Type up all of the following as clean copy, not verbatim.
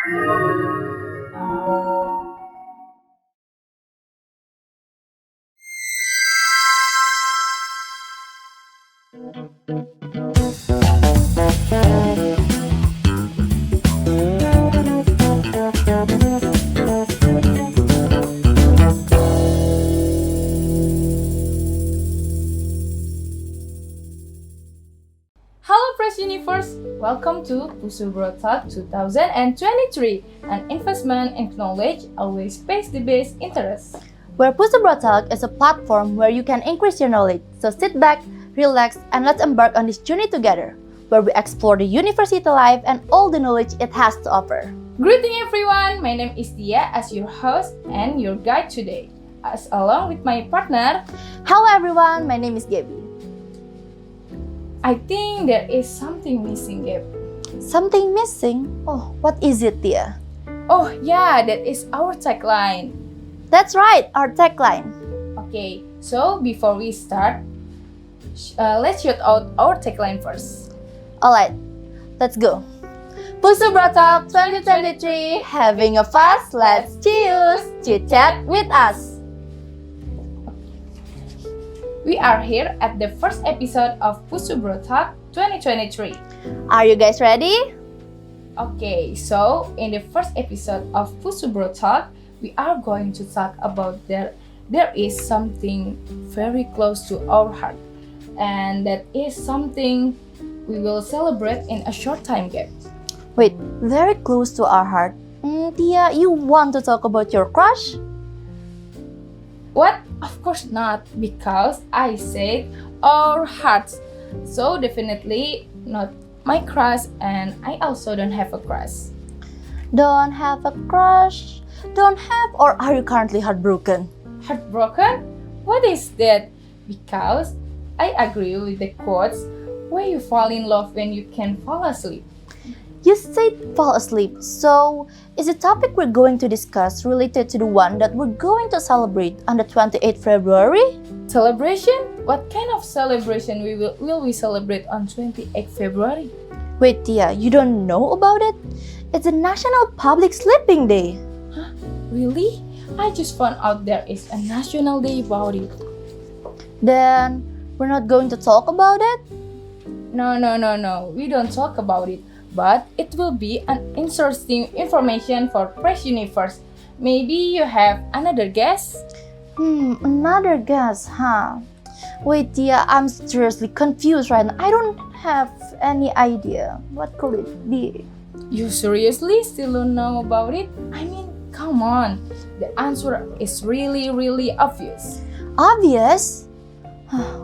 Hello PresUnivers! Welcome to PUSU BroadTalk 2023, an investment in knowledge always pays the best interest. Where PUSU BroadTalk is a platform where you can increase your knowledge. So sit back, relax, and let's embark on this journey together, where we explore the university life and all the knowledge it has to offer. Greeting everyone! My name is Tia as your host and your guide today, as along with my partner. Hello everyone, my name is Devi. I think there is something missing, Gab. Something missing? Oh, what is it, Tia? Oh yeah, that is our tagline. That's right, our tagline. Okay, so before we start, let's shout out our tagline first. Alright, let's go. PUSU BroadTalk 2023, having a fast, let's CIIUS, chit chat with us. We are here at the first episode of PUSU BroadTalk 2023. Are you guys ready? Okay, so in the first episode of PUSU BroadTalk, we are going to talk about there is something very close to our heart, and that is something we will celebrate in a short time gap. Wait, very close to our heart. Tia, you want to talk about your crush? What? Of course not, because I said our hearts. So definitely not my crush, and I also don't have a crush. Don't have a crush? Don't have, or are you currently heartbroken? Heartbroken? What is that? Because I agree with the quotes, where you fall in love when you can fall asleep. You said fall asleep, so is the topic we're going to discuss related to the one that we're going to celebrate on the 28th February? Celebration? What kind of celebration will we celebrate on 28th February? Wait, Tia, you don't know about it? It's a National Public Sleeping Day. Huh? Really? I just found out there is a national day about it. Then, we're not going to talk about it? No, we don't talk about it. But it will be an interesting information for PresUnivers. Maybe you have another guess? Another guess, huh? Wait, Tia, I'm seriously confused right now. I don't have any idea. What could it be? You seriously still don't know about it? I mean, come on. The answer is really, really obvious. Obvious?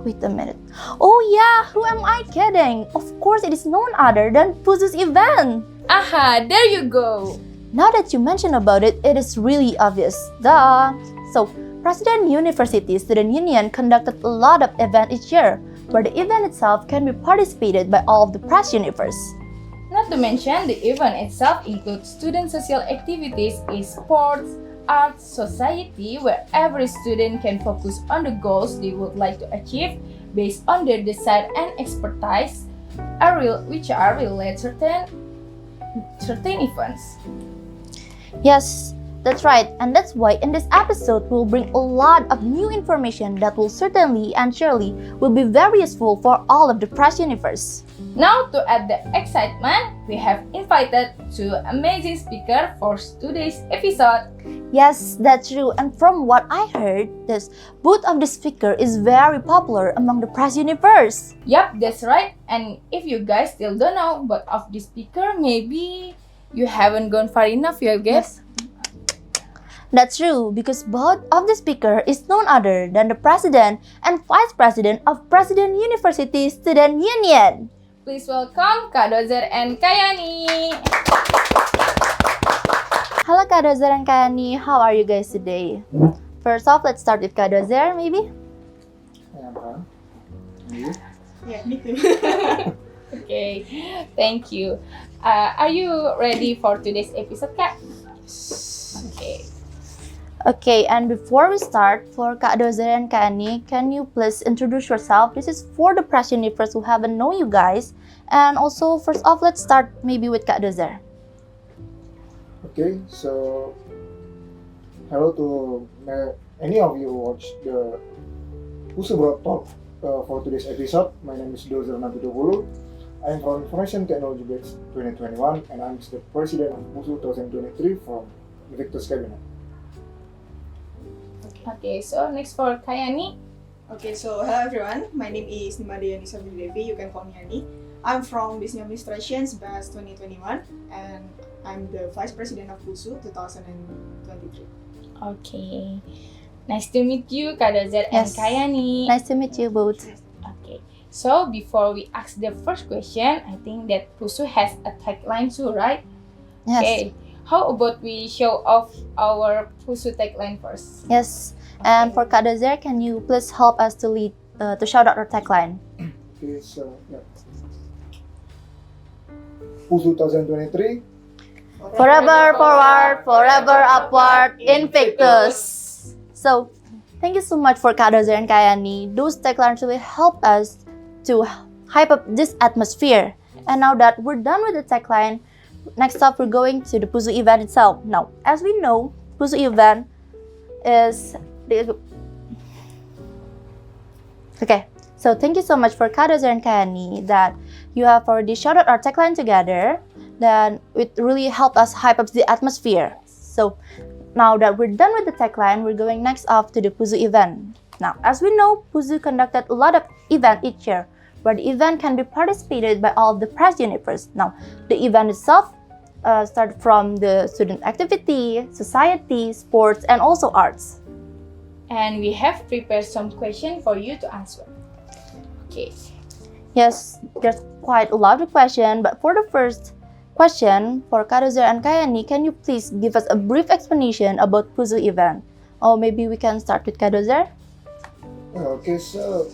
Wait a minute. Oh yeah, who am I kidding? Of course, it is none other than PUSU's event. Aha, there you go. Now that you mention about it, it is really obvious. Duh. So, President University Student Union conducted a lot of events each year, where the event itself can be participated by all of the PresUnivers. Not to mention, the event itself includes student social activities, sports, arts, society, where every student can focus on the goals they would like to achieve based on their desire and expertise, which are related certain events. Yes, that's right, and that's why in this episode we'll bring a lot of new information that will certainly and surely will be very useful for all of the PresUnivers. Now, to add the excitement, we have invited two amazing speakers for today's episode. Yes, that's true, and from what I heard, both of the speaker is very popular among the PresUnivers. Yup, that's right. And if you guys still don't know both of the speaker, maybe you haven't gone far enough, you guess. That's true, because both of the speaker is none other than the President and Vice President of President University Student Union. Please welcome Kak Dozer and Kak Yani. Hello Kak Dozer and Kak Yani, how are you guys today? First off, let's start with Kak Dozer, maybe? Yeah, me too. Okay, thank you. Are you ready for today's episode, Kak? Okay, and before we start, for Kak Dozer and Kak Yani, can you please introduce yourself? This is for the PresUnivers who haven't known you guys. And also, first off, let's start maybe with Kak Dozer. Okay, so hello to any of you who watch the PUSU BroadTalk for today's episode. My name is Dozer Fernando D. I am from Information Technology Batch 2021 and I'm the President of PUSU 2023 from the Victor's Cabinet. Okay, so next for Yani. Okay, so hello everyone. My name is Yani Savitri Devi. You can call me Yani. I'm from Business Administration Batch 2021 and I'm the Vice President of PUSU 2023. Okay, nice to meet you, Kak Dozer and Yes. Kak Yani. Nice to meet you both. Okay, so before we ask the first question, I think that PUSU has a tagline too, right? Yes. Okay, how about we show off our PUSU tagline first? Yes. And for Kak Dozer, can you please help us to lead to shout out our tagline? Okay, so yeah. PUSU 2023. Forever forward, forever upward, Invictus. So, thank you so much for Kak Dozer and Kak Yani. Those taglines really help us to hype up this atmosphere. And now that we're done with the tagline, next up we're going to the PUSU event itself. Now, as we know, PUSU event is okay. So thank you so much for Kak Dozer and Kak Yani that you have already shouted our tagline together. Then it really helped us hype up the atmosphere. So now that we're done with the tagline, we're going next off to the PUSU event. Now, as we know, PUSU conducted a lot of events each year, where the event can be participated by all of the PresUnivers. Now, the event itself started from the student activity, society, sports, and also arts. And we have prepared some questions for you to answer. Okay. Yes, there's quite a lot of questions, but for the first question, for Kak Dozer and Kak Yani, can you please give us a brief explanation about PUSU event? Or maybe we can start with Kak Dozer? Okay, so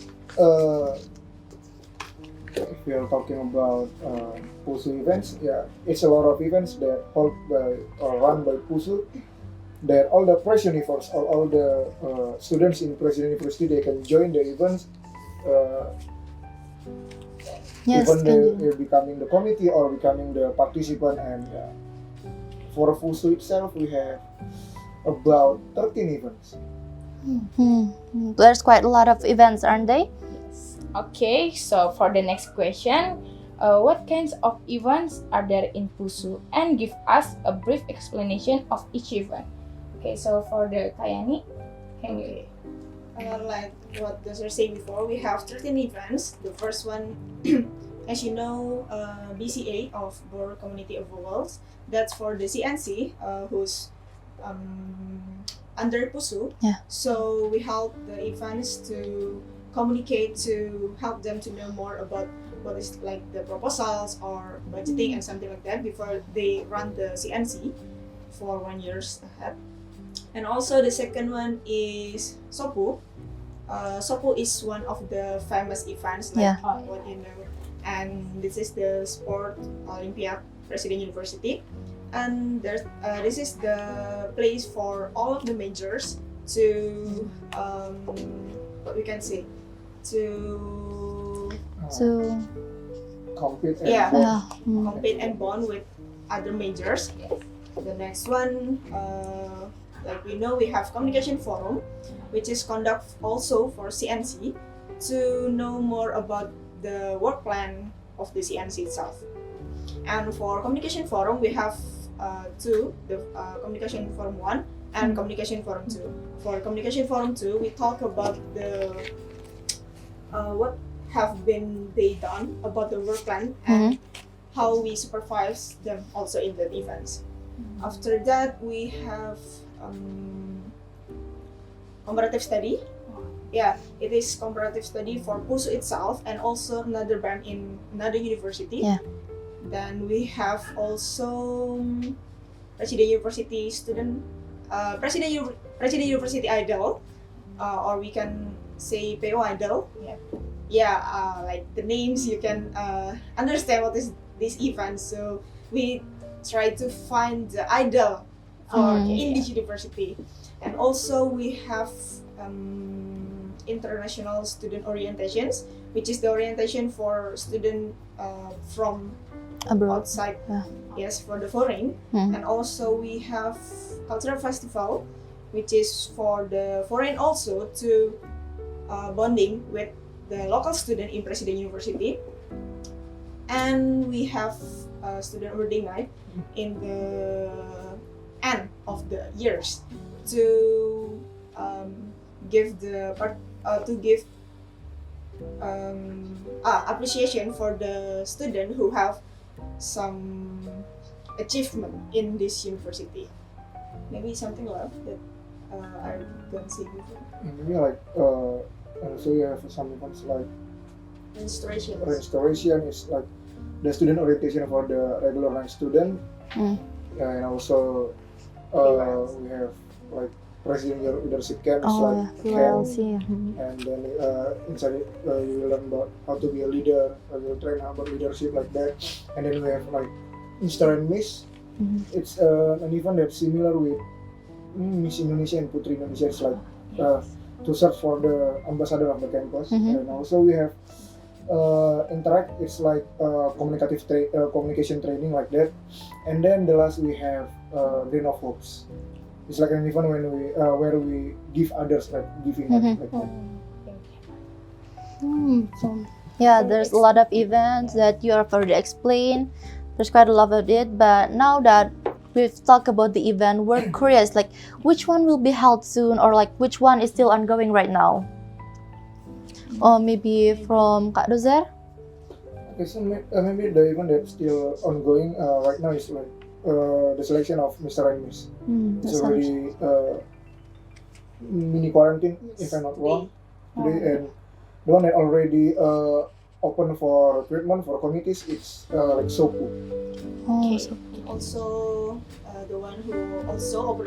if we are talking about PUSU events, yeah, it's a lot of events that held by or run by PUSU. That all the PresUnivers, all the students in PresUnivers, they can join the events. Yes, Even can they're becoming the committee or becoming the participant, and for PUSU itself, we have about 13 events. There's quite a lot of events, aren't they? Yes. Okay, so for the next question, what kinds of events are there in PUSU? And give us a brief explanation of each event. Okay, so for the Kak Yani, can you? Like what Dozer said before, we have 13 events. The first one, as you know, BCA of Board Community of Vowels. That's for the CNC, who's under PUSU. Yeah. So we help the events to communicate, to help them to know more about what is like the proposals or budgeting and something like that before they run the CNC for 1 year ahead. And also the second one is SOPU. SOPU is one of the famous events, like what you know. And this is the Sport Olympiad President University. And there's this is the place for all of the majors to what we can say to Compete and Yeah. bond. compete and bond with other majors. The next one, like we know, we have communication forum, which is conduct also for CNC to know more about the work plan of the CNC itself. And for communication forum, we have two, the communication forum 1 and communication forum 2. For communication forum 2, we talk about the what have been they done about the work plan and how we supervise them also in the events. After that, we have comparative study. Yeah, it is comparative study for PUSU itself and also another brand in another university. Yeah. Then we have also President University student, President University Idol, or we can say PO Idol. Yeah, like the names you can understand what is this event. So we try to find the idol for in this university. And also we have international student orientations, which is the orientation for student from Abroad. outside. Yeah. Yes, for the foreign. Mm. And also we have cultural festival, which is for the foreign also to bonding with the local student in Presiden University. And we have a student wedding night in the end of the years to give the appreciation for the student who have some achievement in this university. Maybe something like that I don't see before. Maybe like so you have some events like Restorations. restoration is like the student orientation for the regular rank student, and also we have like president leadership camps like camp, and then inside it, you will learn about how to be a leader, you will train about leadership like that, and then we have like Mr. and Miss. It's an event that's similar with Miss Indonesia and Putri Indonesia. It's like to search for the ambassador of the campus, and also we have interact. It's like communication training like that, and then the last we have Grain of Hopes. It's like an event when we where we give others like giving like that. So yeah, there's a lot of events that you have already explained. There's quite a lot of it, but now that we've talked about the event, we're curious like which one will be held soon, or like which one is still ongoing right now. Or maybe from Kak Dozer? Okay, so maybe the event that's still ongoing right now is like the selection of Mr. and Miss. It's already mini quarantine, if I'm not wrong, today, and the one that already open for recruitment for committees, it's like SOPU. Also, the one who also open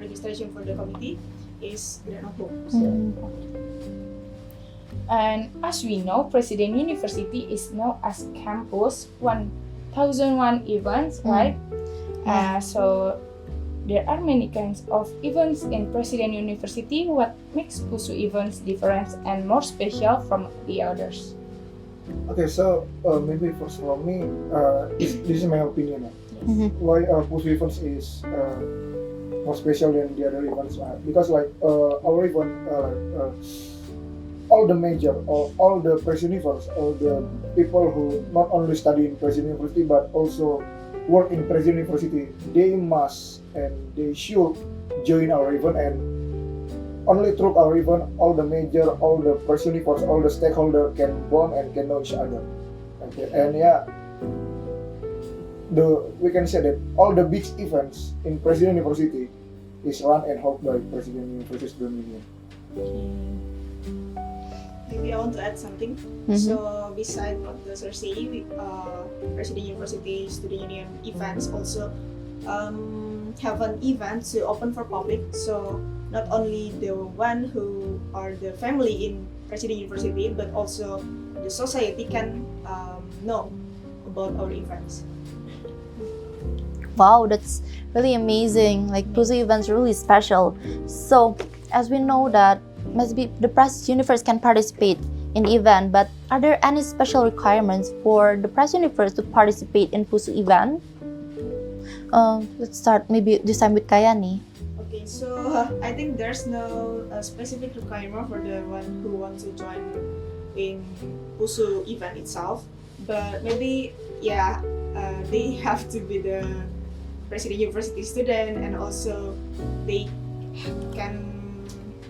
registration for the committee is Grain of Hope. And as we know, Presiden University is now as campus 1001 events, right? So there are many kinds of events in Presiden University. What makes PUSU events different and more special from the others? Okay, so maybe first from me, this is my opinion. Why PUSU events is more special than the other events? Because like our event, all the major, all the PresUnivers, all the people who not only study in Presiden University but also work in Presiden University, they must and they should join our event, and only through our event, all the major, all the PresUnivers, all the stakeholders can bond and can know each other. Okay, and yeah, we can say that all the big events in Presiden University is run and held by Presiden University Student Union. Maybe I want to add something. So besides what the say, Presiden University Student Union events also have an event to open for public. So not only the one who are the family in Presiden University, but also the society can know about our events. Wow, that's really amazing. Like PUSU events are really special. So as we know that must be the PresUnivers can participate in the event, but are there any special requirements for the PresUnivers to participate in PUSU event? Let's start maybe this time with Yani. Okay, so I think there's no specific requirement for the one who wants to join in PUSU event itself, but maybe they have to be the Presiden University student, and also they can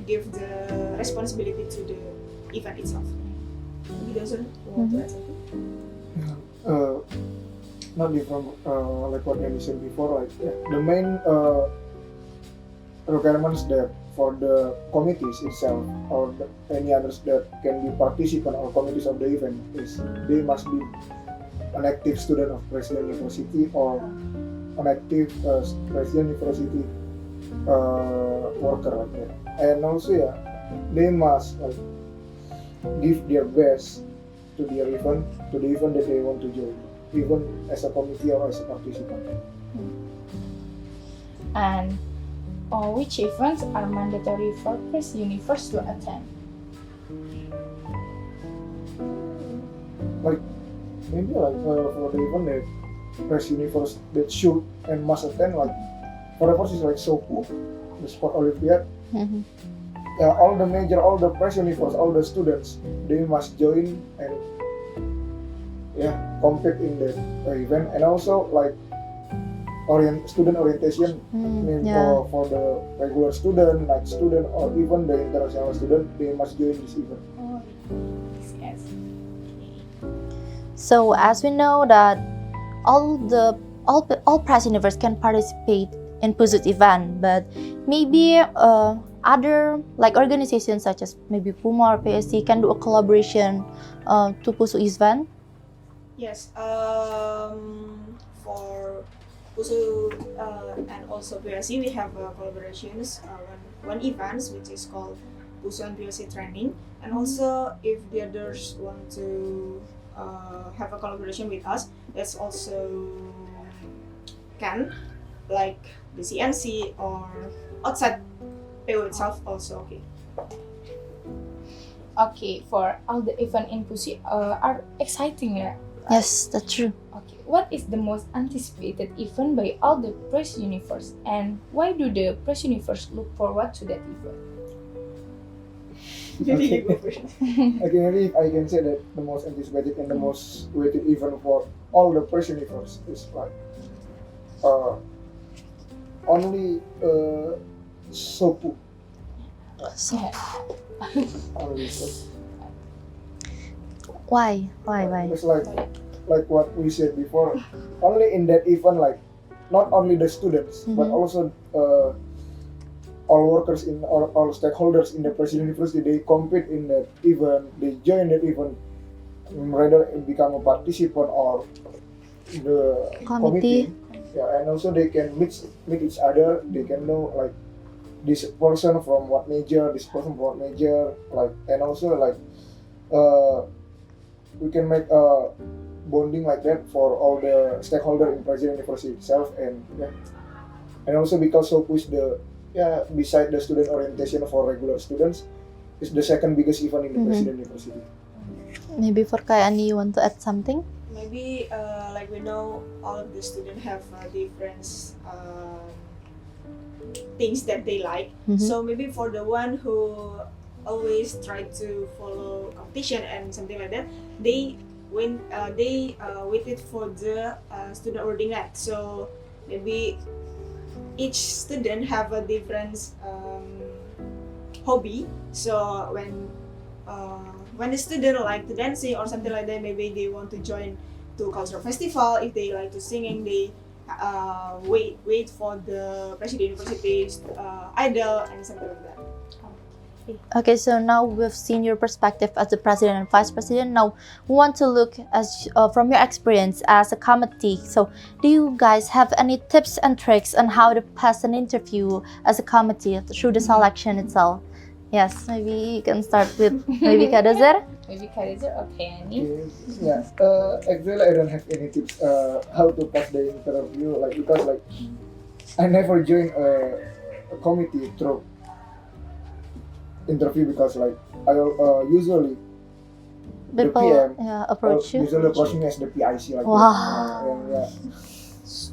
give the responsibility to the event itself. Maybe Dozer want to add something? Not different like what you said before. Like the main requirements that for the committees itself or any others that can be participant or committees of the event is they must be an active student of Presiden University or an active Presiden University worker like that. And also they must give their best to their event, to the event that they want to join, even as a committee or as a participant. And which events are mandatory for PresUnivers to attend? Like maybe like for the event that PresUnivers that should and must attend, like for the first is like SOPU, the Sport Olympiad. Mhm. Yeah, all the PresUnivers, all the students, they must join and compete in the event, and also like student orientation. Maybe Yeah. for the regular student, like student, or even the international student, they must join this event. Oh, yes. So as we know that all PresUnivers can participate in PUSU event, but maybe other like organizations such as maybe Puma or PSC can do a collaboration to PUSU event. Yes, for PUSU and also PSC, we have collaborations, one events which is called PUSU and PSC training, and also if the others want to have a collaboration with us, that's also can, like the CNC or outside PU itself also okay. Okay, for all the event in PUSU are exciting, yeah. Yes, that's true. Okay, what is the most anticipated event by all the PresUnivers, and why do the PresUnivers look forward to that event? Maybe you go first. Okay, maybe I can say that the most anticipated and the most waited event for all the PresUnivers is like only SOPU. So Only SOPU. why? It's like what we said before. Only in that event, like not only the students, but also all workers in all stakeholders in the PresUnivers, they compete in that event. They join that event, rather become a participant or the Committee. Yeah, and also they can meet each other. They can know like this person from what major, this person from what major, like, and also like we can make a bonding like that for all the stakeholder in PresUnivers itself, and also because SOPU is the beside the student orientation for regular students, is the second biggest event in the PresUnivers. Maybe for Yani, you want to add something? Maybe like we know all of the students have different things that they like. So maybe for the one who always try to follow competition and something like that, they waited for the student awarding night. So maybe each student have a different hobby. So when the student like to dancing or something like that, maybe they want to join to cultural festival. If they like to singing, they wait for the PresUnivers idol and something like that. Okay, so now we've seen your perspective as the president and vice president. Now we want to look as from your experience as a committee. So do you guys have any tips and tricks on how to pass an interview as a committee through the selection itself? Yes, maybe you can start with maybe Dozer. Maybe Kaiser or Yani? Yeah, actually I don't have any tips how to pass the interview, like because like I never joined a committee through interview, because like I usually the People PM approach you. usually approach me as the PIC like Wow. that.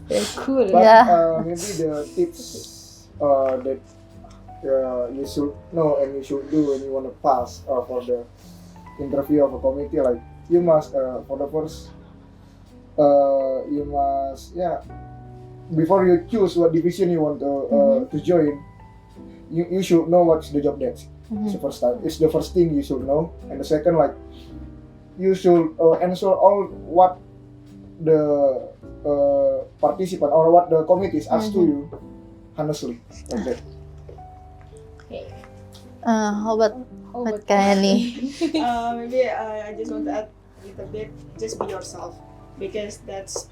Very cool. But Yeah. maybe the tips that you should know and you should do when you want to pass for the interview of a committee, like you must for the first you must before you choose what division you want to join, you should know what's the job desk. It's the first time. It's the first thing you should know, and the second, like you should answer all what the participant or what the committee is asked to you honestly, like that. Okay. How about Yani? Maybe I just want to add a little bit. Just be yourself, because that's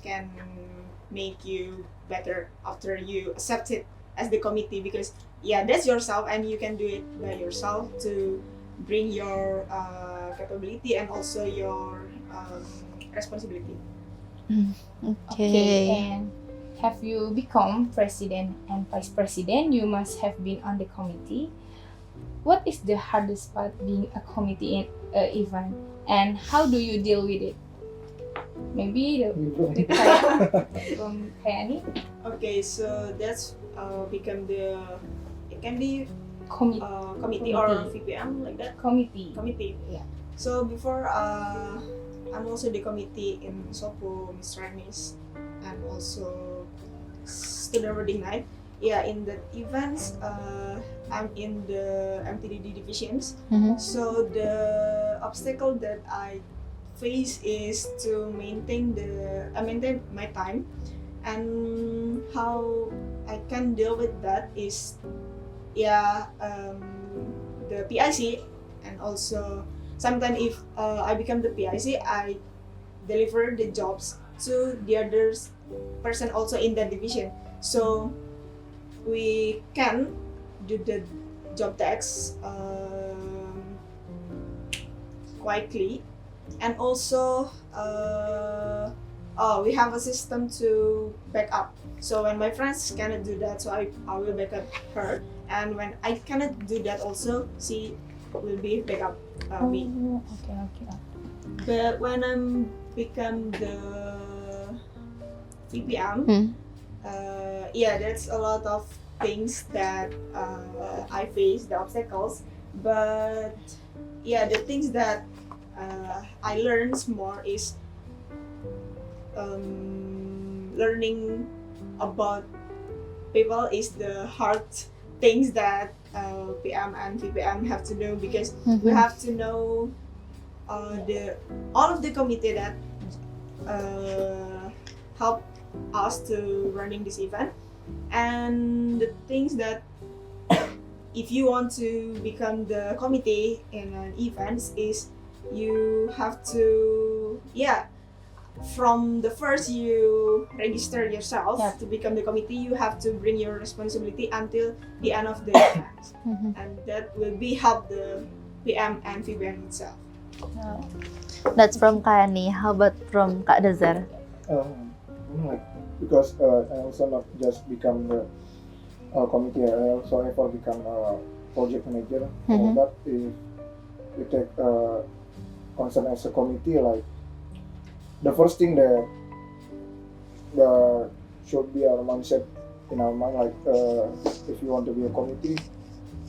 can make you better after you accept it as the committee, because that's yourself and you can do it by yourself to bring your capability and also your responsibility. Okay. And have you become president and vice president? You must have been on the committee. What is the hardest part being a committee in event? and how do you deal with it? Maybe from Yani Okay, so that's become the it can be committee or VPM like that. Committee. Yeah. So before I'm also the committee in Sopo, Miss Remis, and also student reading night. Yeah, in the events, I'm in the MTDD divisions. So the obstacle that I face is to maintain my time, and how I can deal with that is the PIC, and also sometimes if I become the PIC, I deliver the jobs to the other person also in that division. So we can do the job tasks quickly, and also we have a system to back up. So when my friends cannot do that, so I will back up her, and when I cannot do that also, she will be back up me. Okay. But when I'm become the VPM, that's a lot of things that I face, the obstacles. But the things that I learned more is learning about people is the hard things that PM and VPM have to do, because we have to know all of the committee that help us to running this event, and the things that if you want to become the committee in an event is you have to from the first you register yourself to become the committee, you have to bring your responsibility until the end of the event, and that will be help the PM and VPM itself. That's from Yani. How about from Kak Dozer? Because I also not just become the committee, I also ever become a project manager. But if we take concern as a committee, like the first thing that should be our mindset in our mind, like if you want to be a committee,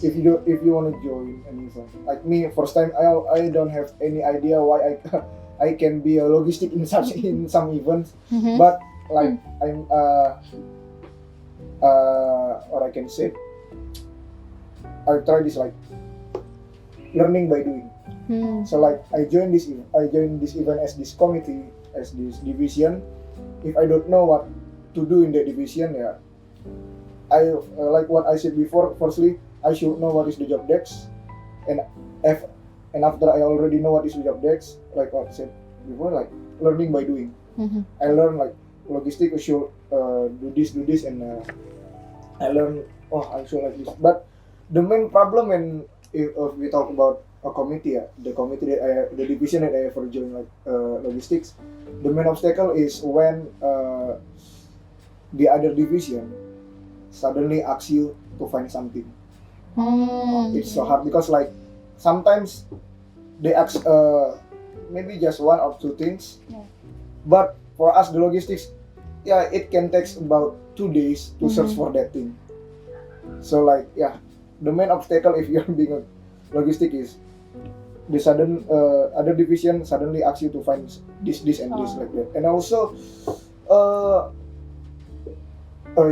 if you want to join an event, like me, first time I don't have any idea why I can be a logistic in some events, but like I'm or I can say I try this like learning by doing. So like I joined this event as this committee, as this division. If I don't know what to do in the division, I like what I said before. Firstly, I should know what is the job desk, and after I already know what is the job desk, like what I said before, like learning by doing. I learn like logistic, I should do this, and I learn I should like this. But the main problem when if we talk about a committee, the division that I ever joined, like logistics, the main obstacle is when the other division suddenly asks you to find something. It's so hard because like sometimes they ask maybe just one or two things, but for us the logistics, it can take about 2 days to search for that thing. So like the main obstacle if you're being a logistic is the sudden other division suddenly asks you to find this and this like that. And also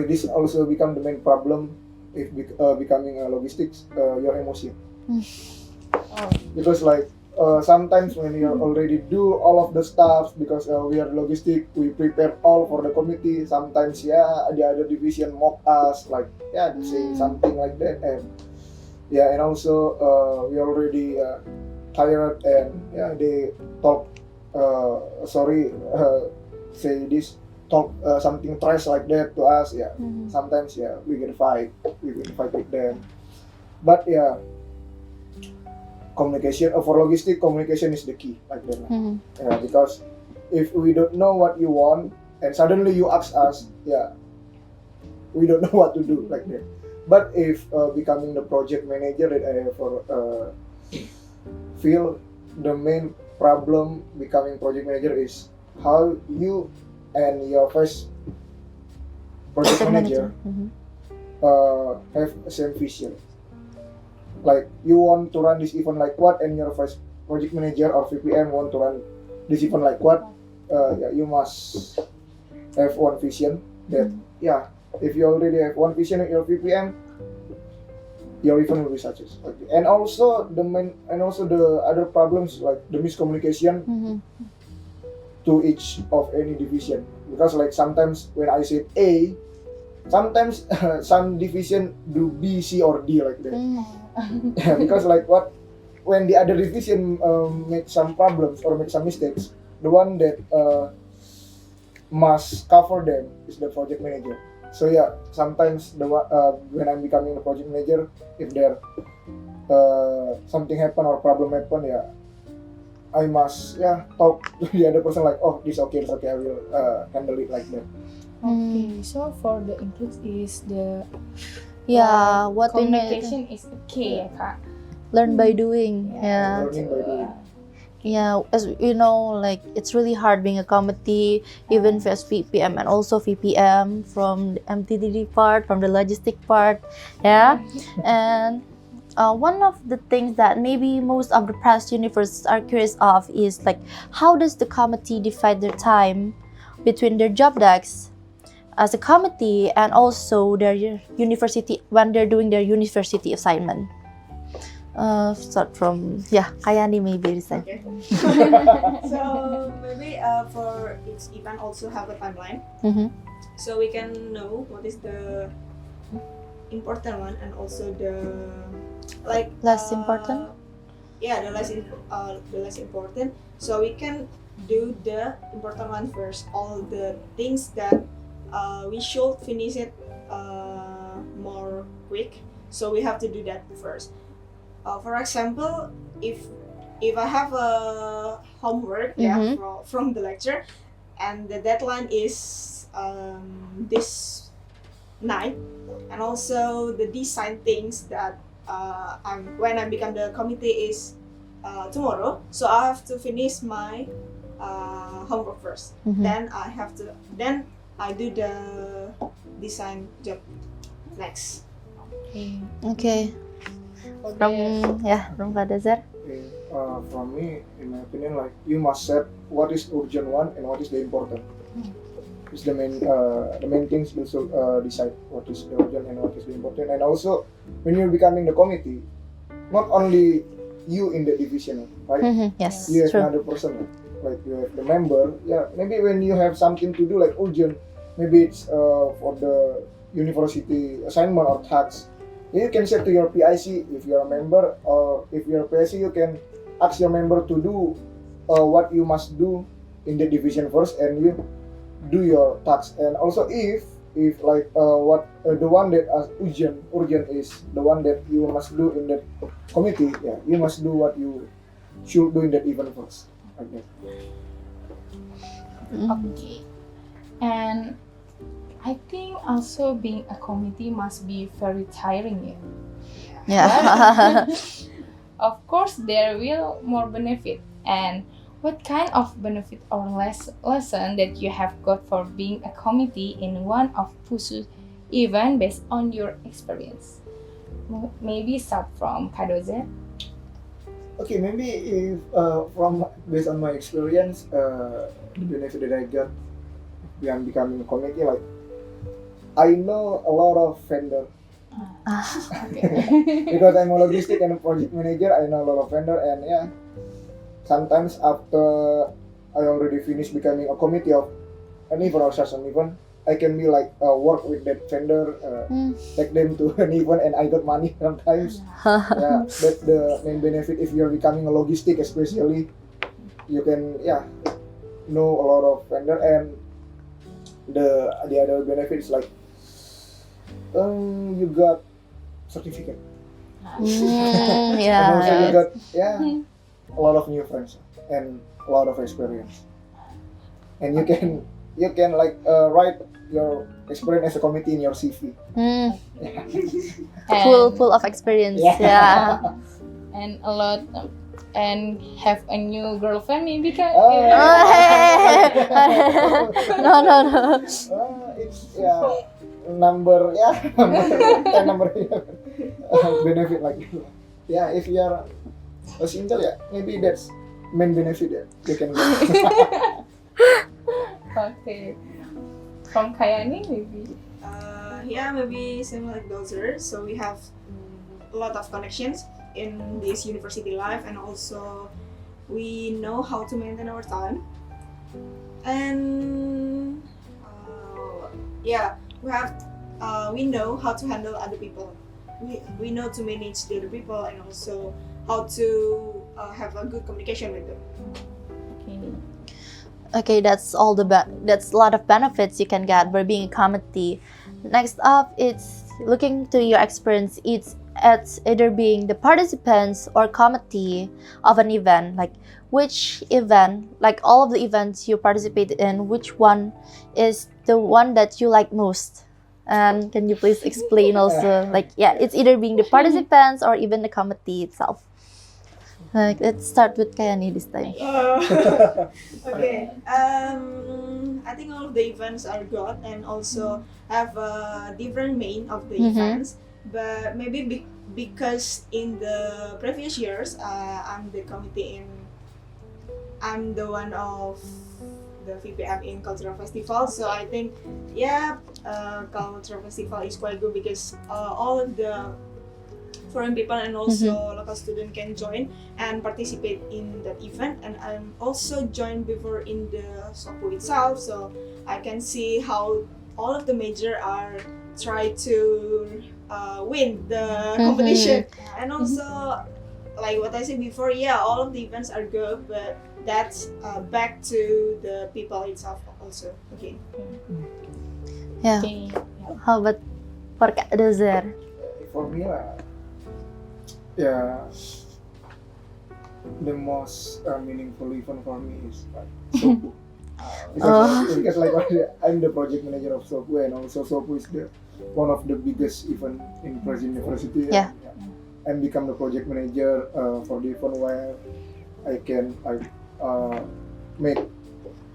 this also become the main problem if becoming a logistics, your emotion. Because like sometimes when you already do all of the stuff, because we are logistic, we prepare all for the committee, sometimes the other division mock us, like saying something like that, and and also we already tired, and they talk say this, talk something trash like that to us. Sometimes we get fight with them. But communication for logistic, communication is the key, like that. Because if we don't know what you want and suddenly you ask us, we don't know what to do, like that. But if becoming the project manager that I ever feel, the main problem becoming project manager is how you and your first project manager have the same vision. Like you want to run this event like what, and your first project manager or VPM want to run this event like what. You must have one vision that if you already have one vision in your VPM, your event will be success. Okay. And also the other problems like the miscommunication to each of any division, because like sometimes when I say A, sometimes some division do B, C, or D like that. Yeah, because like when the other division make some problems or make some mistakes, the one that must cover them is the project manager. So yeah, sometimes when I'm becoming the project manager, if there something happen or problem happen, I must talk to the other person like, oh, this okay, I will handle it like that. Okay, so for the includes is the what we need. communication is the key, Kak. Learn by doing. Learning by doing. Yeah, as you know, like it's really hard being a committee, even as VPM and also VPM from the MTDD part, from the logistic part, and one of the things that maybe most of the PresUnivers are curious of is like, how does the committee divide their time between their job desks as a committee and also their university when they're doing their university assignment? Start from Yani maybe this time. Okay. So maybe for each event also have a timeline, so we can know what is the important one and also the Less important. The less important. So we can do the important one first. All the things that we should finish it more quick. So we have to do that first. For example, if I have a homework from the lecture, and the deadline is this night, and also the design things that when I become the committee is tomorrow, so I have to finish my homework first. Then I do the design job next. Okay. From Dozer. Okay. From me, in my opinion, like you must set what is urgent one and what is the important. It's the main things you should decide what is the urgent and what is the important. And also, when you're becoming the committee, not only you in the division, right? Yes, You have true. another person, like you have the member. Yeah, maybe when you have something to do like urgent, maybe it's for the university assignment or tasks. You can say to your PIC if you're a member, or if you're a PIC, you can ask your member to do what you must do in the division first, and you do your tasks. And also if like the one that urgent is the one that you must do in the committee, you must do what you should do in that event first. Okay. Okay. And I think also being a committee must be very tiring. Yeah. Of course, there will more benefit. And what kind of benefit or lesson that you have got for being a committee in one of PUSU event based on your experience? Maybe start from Dozer. Okay, maybe if from based on my experience, the benefit that I got when becoming a committee, like I know a lot of vendor. Because I'm a logistic and a project manager, I know a lot of vendor, and sometimes after I already finished becoming a committee of an event or such an event, I can be like work with that vendor, take them to an event, and I got money sometimes. That's the main benefit if you're becoming a logistic, especially. You can know a lot of vendor, and the other benefits like you got certificate. And also you got a lot of new friends and a lot of experience, and you can like write your experience as a committee in your CV. Full of experience. And a lot and have a new girlfriend maybe kan? Oh, No. It's number number benefit like if you are a single maybe that's main benefit you can get. Okay. From Kayani maybe. Maybe similar like Dozer. So we have a lot of connections in this university life, and also we know how to maintain our time. And we know how to handle other people. We know to manage the other people, and also how to have a good communication with them. Okay. Okay, that's that's a lot of benefits you can get by being a committee. Next up, it's looking to your experience. It's either being the participants or committee of an event. Like which event, like all of the events you participated in, which one is the one that you like most? And can you please explain also? It's either being the participants or even the committee itself. Let's start with Kayani this time. Okay. I think all of the events are good and also have a different main of the events. But maybe because in the previous years, I'm the committee I'm the one of the VPM in cultural festival. So I think cultural festival is quite good because all of the foreign people and also local students can join and participate in that event. And I'm also joined before in the SOPU itself, so I can see how all of the major are try to win the competition. And also, like what I said before, all of the events are good, but that's back to the people itself also. Okay. Yeah. Okay. How about for Kak Dozer? For me the most meaningful event for me is like SOPU. Because like I'm the project manager of SOPU, and also SOPU is one of the biggest event in PresUnivers. And become the project manager for the event where I can make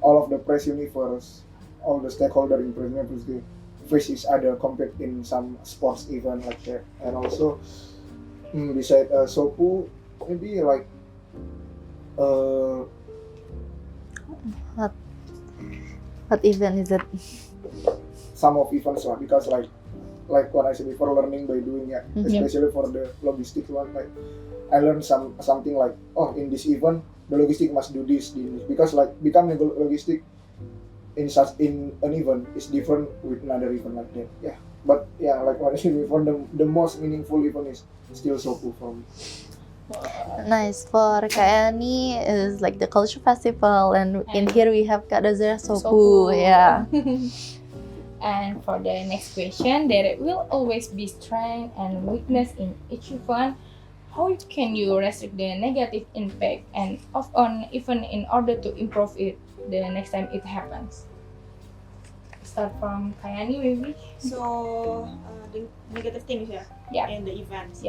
all of the PresUnivers, all the stakeholders in PresUnivers face each other, compete in some sports event like that. And also beside SOPU, maybe like what event is it? Some of events because like what I said before, learning by doing especially for the logistic one. Like I learned something like in this event the logistic must do this, because like becoming logistic in an event is different with another event like that. But like what I said before, the most meaningful event is still SOPU for me. Nice. For Kayani is like the culture festival, and in here we have Kak Dozer SOPU. Yeah. And for the next question, there will always be strength and weakness in each event. How can you restrict the negative impact and on even in order to improve it the next time it happens? Start from Kayani maybe. So the negative things in the events.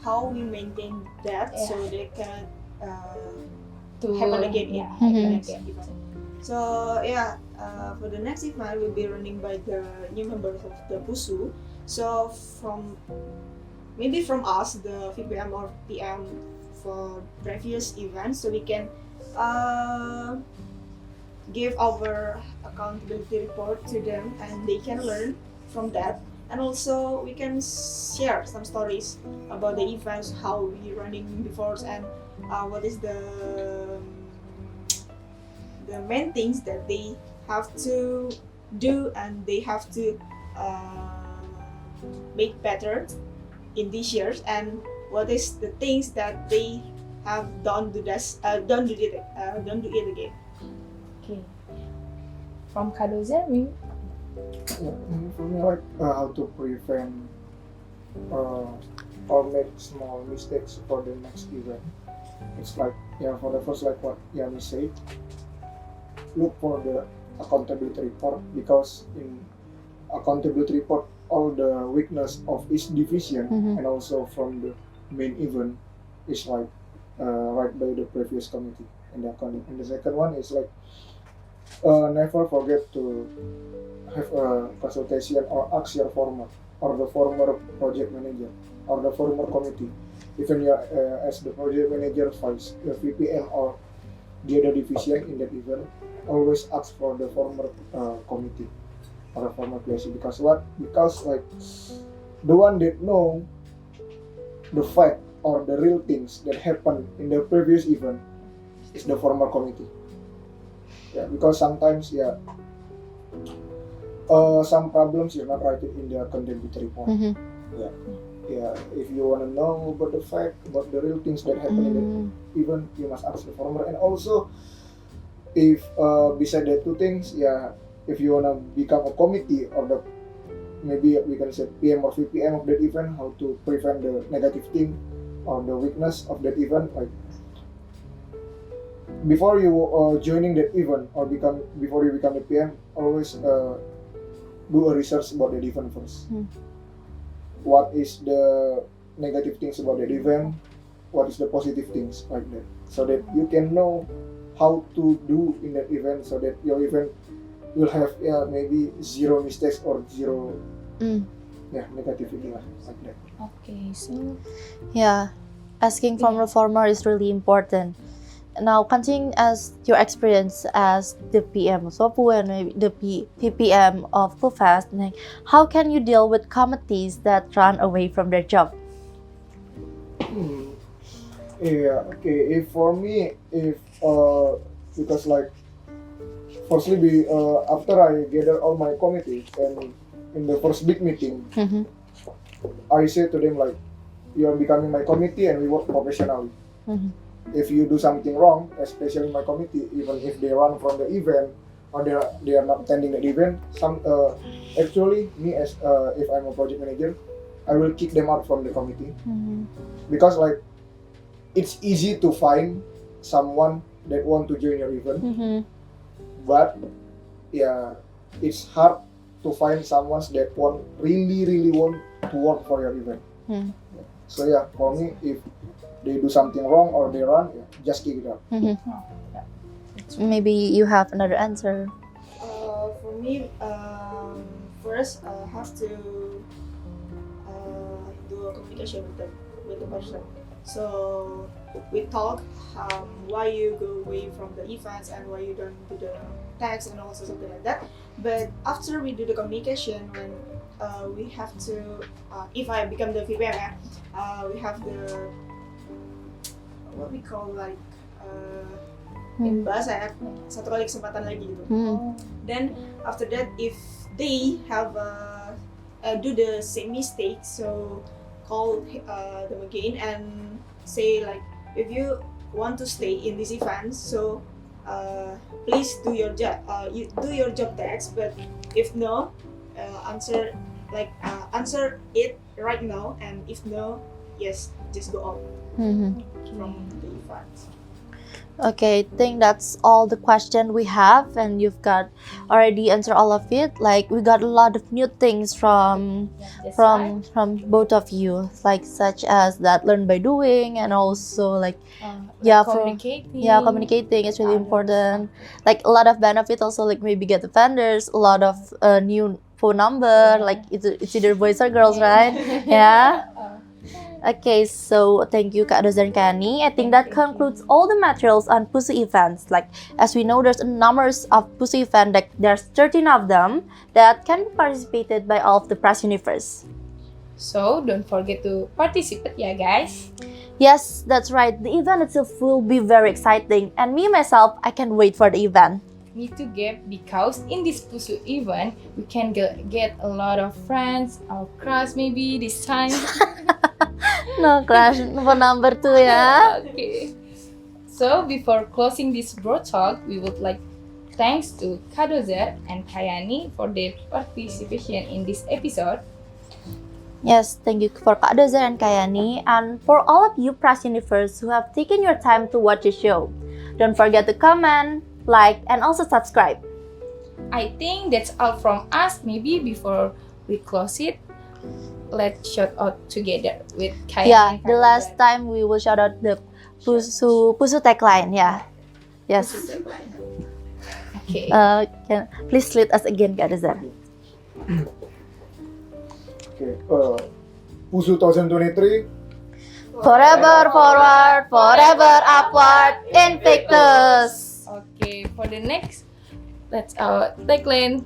How we maintain that so they can happen again. So for the next event will be running by the new members of the PUSU. So from us, the VPM or PM for previous events, so we can give our accountability report to them, and they can learn from that. And also we can share some stories about the events, how we running before, and what is the main things that they have to do and they have to make better in these years, and what is the things that they have don't do it again. Okay. From Kak Dozer, maybe. For me, like how to prevent or make small mistakes for the next event. It's like for the first, like what Yani said, look for the accountability report, because in accountability report all the weakness of each division and also from the main event is like right by the previous committee in the accounting. And the second one is like never forget to have a consultation or ask your former or the former project manager or the former committee. Even you as the project manager, vice the VPM or the other division in that event, always ask for the former committee or a former PSU. Because what? Because like the one that know the fact or the real things that happened in the previous event is the former committee. Yeah, because sometimes some problems you're not writing in the contributory report. Mm-hmm. Yeah, if you want to know about the fact, about the real things that happen in the event, you must ask the former. And also, if beside the two things, if you want to become a committee or the maybe we can say PM or VPM of that event, how to prevent the negative thing or the weakness of that event, like before you joining that event or before you become the PM, always do a research about the event first. What is the negative things about the event? What is the positive things like that? So that you can know how to do in that event, so that your event will have maybe zero mistakes or zero negativity like that. Okay, so Yeah, asking from the former is really important. Now, continuing as your experience as the PM of SOPU and maybe the PPM of PUFAS, like, how can you deal with committees that run away from their job? Okay. If for me, because like, firstly, after I gather all my committees and in the first big meeting, I say to them like, you are becoming my committee and we work professionally. If you do something wrong, especially my committee, even if they run from the event or they are not attending the event, actually me as if I'm a project manager, I will kick them out from the committee because like it's easy to find someone that want to join your event, but it's hard to find someone that really want to work for your event. So for me, if they do something wrong or they run, just kick it out. Maybe you have another answer. For me, first I have to do a communication with the person. So we talk why you go away from the events and why you don't do the tags and also something like that. But after we do the communication, when we have to, if I become the VPM, we have the what we call like in bahasa satu kali kesempatan lagi gitu. Then after that, if they have do the same mistake, so call them again and say like, if you want to stay in this event, so please do your job. You do your job tags, but if no, answer it right now, and if no, yes, just go out from the event. Okay, I think that's all the question we have, and you've got already answered all of it. Like, we got a lot of new things from both of you, like such as that learn by doing, and also like communicating is really important. Like a lot of benefit also, like maybe get the vendors, a lot of new phone number, like it's either boys or girls, right? Okay, so thank you Kak Dozer and Kak Yani. I think that concludes all the materials on PUSU events. Like, as we know, there's a numbers of PUSU events, like there's 13 of them that can be participated by all of the PresUnivers. So don't forget to participate, guys. Yes, that's right. The event itself will be very exciting, and me myself, I can wait for the event. Me too, Gab, because in this PUSU event, we can get a lot of friends, our crush maybe this time. No crush, phone number too, Okay. So before closing this BroadTalk, we would like thanks to Kak Dozer and Kak Yani for their participation in this episode. Yes, thank you for Kak Dozer and Kak Yani, and for all of you PresUnivers who have taken your time to watch the show. Don't forget to comment, like, and also subscribe. I think that's all from us. Maybe before we close it, let's shout out together with Kak Yani and The Kak last Dozer. time we will shout out PUSU tagline, yeah. Yes. Okay. Please lead us again, Kak Dozer. Okay. PUSU 2023. Forever forward, forever upward, Invictus. Okay, for the next, let's our tagline.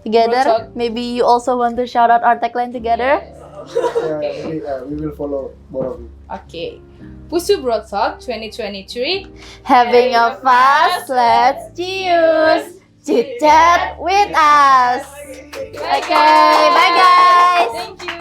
Together, BroadTalk. maybe you also want to shout out our tagline together? Maybe we will follow both of you. Okay. PUSU BroadTalk 2023. Having a fast, let's CIIUS. Chit chat with us. Okay, bye guys. Thank you.